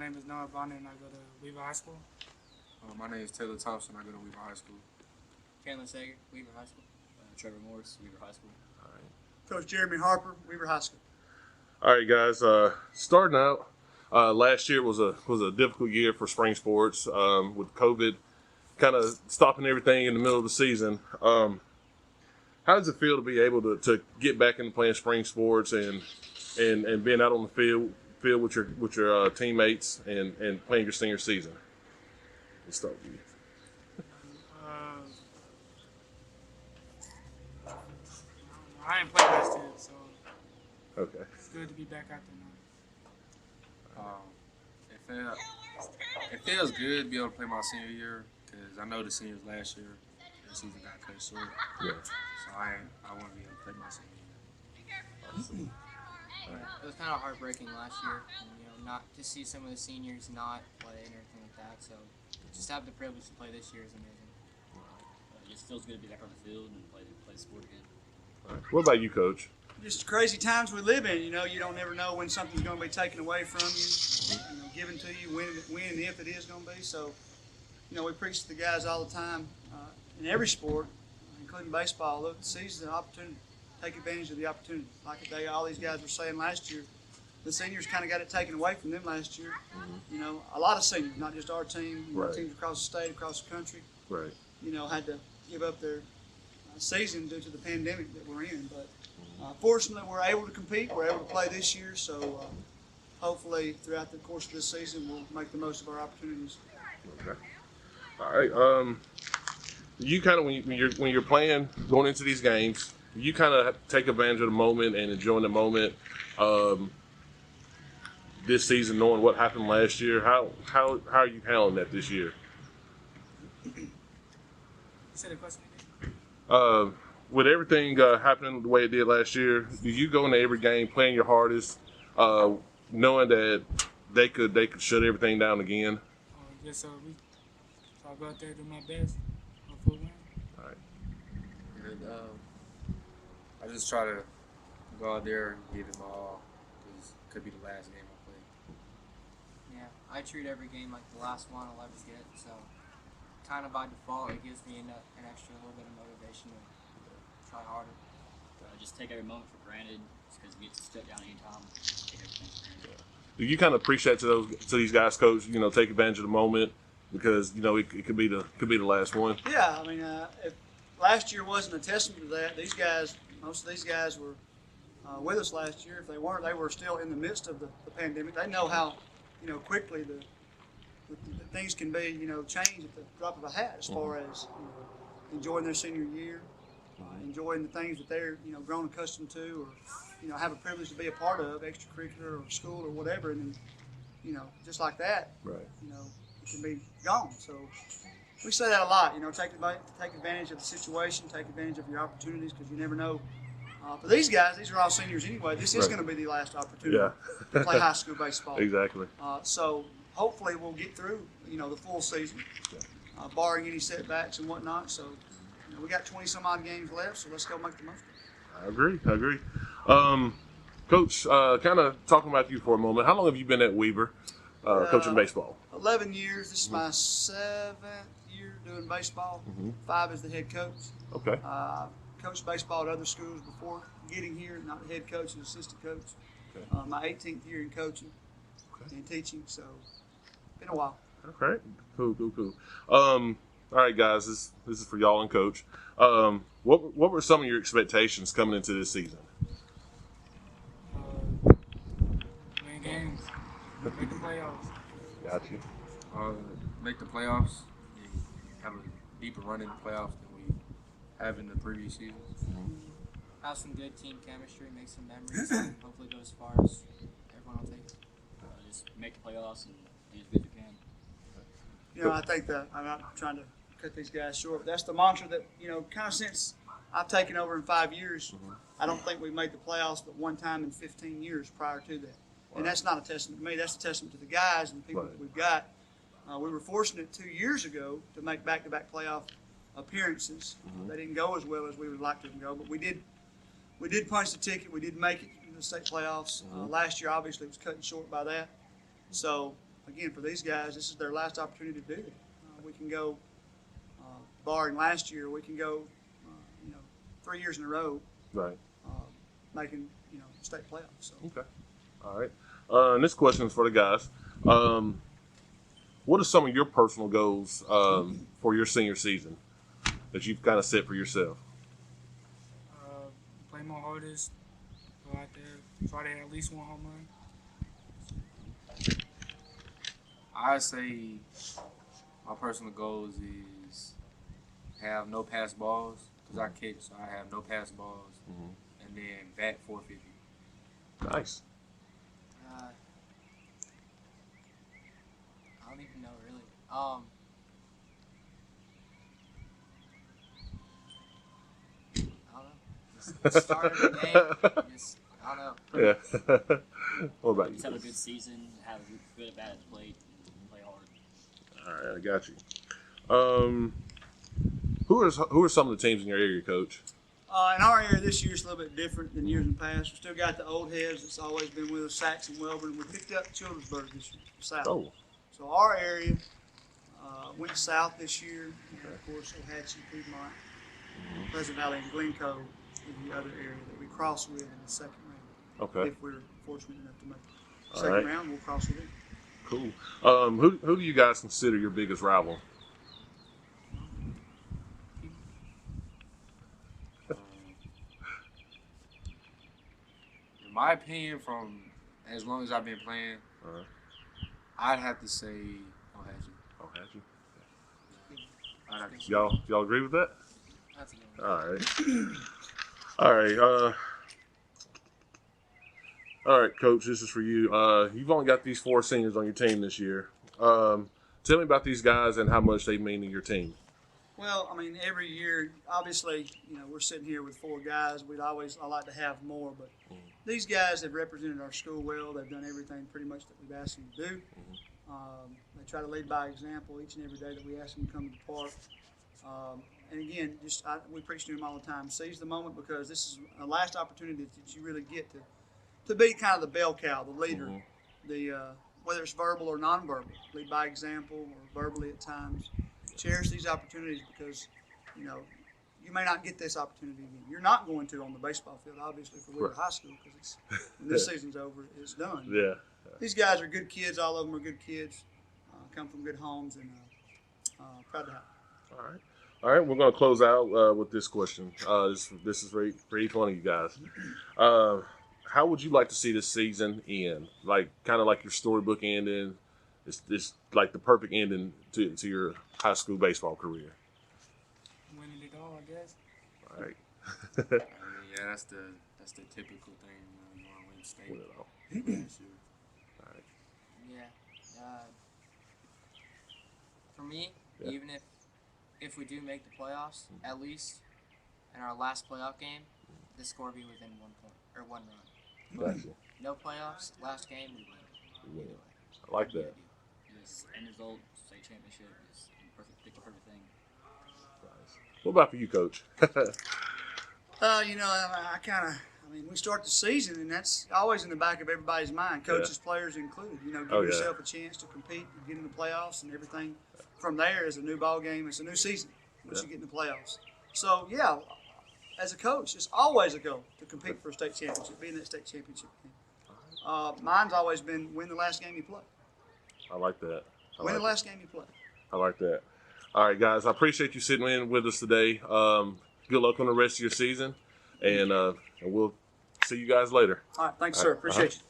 name is Noah Bonner and I go to Weaver High School. My name is Taylor Thompson. I go to Weaver High School. Chandler Sager, Weaver High School. Trevor Morris, Weaver High School. All right. Coach Jeremy Harper, Weaver High School. All right, guys. Starting out, last year was a difficult year for spring sports with COVID kind of stopping everything in the middle of the season. How does it feel to be able to get back into playing spring sports and being out on the field with your teammates and playing your senior season? Let's start with you. I didn't play last year, so Okay. it's good to be back out there now. It feels good to be able to play my senior year because I know the seniors last year, the season got cut short. Yeah. So I want to be able to play my senior year. It was kind of heartbreaking last year, and, not to see some of the seniors not play and everything like that. So just have the privilege to play this year is amazing. It just feels good to be back on the field and play the sport again. All right. What about you, Coach? Just crazy times we live in. You don't ever know when something's going to be taken away from you, given to you, when and if it is going to be. So, we preach to the guys all the time in every sport, including baseball. Look, the season's an opportunity. Take advantage of the opportunity. Like all these guys were saying last year, the seniors kind of got it taken away from them last year. Mm-hmm. A lot of seniors, not just our team, Right. teams across the state, across the country, Right. had to give up their season due to the pandemic that we're in. But fortunately, we're able to compete. We're able to play this year. So hopefully, throughout the course of this season, we'll make the most of our opportunities. Okay. All right. You kind of when you're playing, going into these games, you kind of take advantage of the moment and enjoying the moment. This season, knowing what happened last year, how are you handling that this year? You said the question again? With everything happening the way it did last year, do you go into every game playing your hardest, knowing that they could shut everything down again? Yes, sir. So I'll go out there, do my best, hopefully win. All right. And, I just try to go out there and give it my all because it could be the last game I play. Yeah, I treat every game like the last one I'll ever get. So kind of by default, it gives me an extra little bit of motivation to try harder. Just take every moment for granted because we get to step down anytime. Take everything for granted. Do you kind of appreciate to these guys, Coach? Take advantage of the moment because it could be the last one. Yeah, I mean, if last year wasn't a testament to that, most of these guys were with us last year. If they weren't, they were still in the midst of the pandemic. They know how, quickly the things can be, changed at the drop of a hat as far as enjoying their senior year, enjoying the things that they're, grown accustomed to, or, have a privilege to be a part of, extracurricular or school or whatever, and then, just like that, Right. It can be gone. So we say that a lot, take advantage of the situation, take advantage of your opportunities, because you never know. For these guys, these are all seniors anyway. This is Right. going to be the last opportunity Yeah. to play high school baseball. Exactly. So hopefully we'll get through, the full season, barring any setbacks and whatnot. So we got 20 some odd games left, so let's go make the most of it. I agree. Coach, kind of talking about you for a moment. How long have you been at Weaver, coaching baseball? 11 years. This is my 7th year doing baseball. 5 as the head coach. Okay. Coached baseball at other schools before getting here, not the head coach, an assistant coach. Okay. My 18th year in coaching and teaching, so been a while. Okay. Cool. All right, guys, this is for y'all and Coach. What were some of your expectations coming into this season? Win games, make the playoffs. Got you. Make the playoffs, have a deeper run in the playoffs than we have in the previous seasons. Have some good team chemistry, make some memories, and hopefully go as far as everyone will take. Just make the playoffs and do as good as you can. I think that I'm not trying to cut these guys short, but that's the mantra that, kind of since I've taken over in 5 years, I don't think we've made the playoffs but one time in 15 years prior to that. Wow. And that's not a testament to me, that's a testament to the guys and the people Right. that we've got. We were fortunate 2 years ago to make back-to-back playoff appearances. They didn't go as well as we would like them to go, but we did punch the ticket. We did make it in the state playoffs. Last year, obviously, it was cutting short by that. So again, for these guys, this is their last opportunity to do it. We can go, barring last year, we can go, 3 years in a row, Right. making, state playoffs. So. Okay. All right. And this question is for the guys. What are some of your personal goals for your senior season that you've kind of set for yourself? Play my hardest, go out there, try to hit at least one home run. I say my personal goals is have no pass balls because I catch, so I have no pass balls, and then bat 450. Nice. I don't even know really. I don't know. Just start the game. Just, I don't know. Yeah. What about you? Just have a good season, have a good at the plate, play hard. All right, I got you. Who are some of the teams in your area, Coach? In our area this year, it's a little bit different than years in the past. We still got the old heads that's always been with us, Saxon, Welborn. We picked up Childersburg this year, south. Oh, So our area went south this year. And of course, Ohatchee, Piedmont, Pleasant Valley, and Glencoe is the other area that we cross with in the second round. okay. If we're fortunate enough to make the All second right. round, we'll cross with them. Cool. Who do you guys consider your biggest rival? In my opinion, from as long as I've been playing, I'd have to say Ohatchee. Ohatchee. I'd have to say. Y'all agree with that? That's a good one. All right. All right. All right, Coach. This is for you. You've only got these 4 seniors on your team this year. Tell me about these guys and how much they mean to your team. Well, I mean, every year, obviously, we're sitting here with 4 guys. I like to have more, but these guys have represented our school well. They've done everything pretty much that we've asked them to do. They try to lead by example each and every day that we ask them to come to the park. And again, we preach to them all the time. Seize the moment because this is a last opportunity that you really get to be kind of the bell cow, the leader, whether it's verbal or nonverbal, lead by example or verbally at times. Cherish these opportunities because, you may not get this opportunity again. You're not going to on the baseball field, obviously, for Wheeler High School because when this season's over, it's done. Yeah. These guys are good kids. All of them are good kids, come from good homes, and proud to have them. All right. We're going to close out with this question. This is for each one of you guys. How would you like to see this season end? Kind of like your storybook ending. It's like the perfect ending to your high school baseball career. Winning it all, I guess. All right. Yeah, that's the typical thing. You want to win state. Win it all. Yeah, sure. All right. Yeah. For me, Yeah. even if we do make the playoffs, at least in our last playoff game, the score be within 1 point or 1 run. Gotcha. No playoffs, last game we win. We win. I like that. This end result, state championship is the perfect thing. Nice. What about for you, Coach? We start the season, and that's always in the back of everybody's mind, coaches, players included. Give yourself a chance to compete and get in the playoffs, and everything from there is a new ball game. It's a new season once you get in the playoffs. So, as a coach, it's always a goal to compete for a state championship, be in that state championship game. Mine's always been win the last game you play. I like that. Win the last game you play. I like that. All right, guys. I appreciate you sitting in with us today. Good luck on the rest of your season, and we'll see you guys later. All right, thanks, sir. Appreciate you.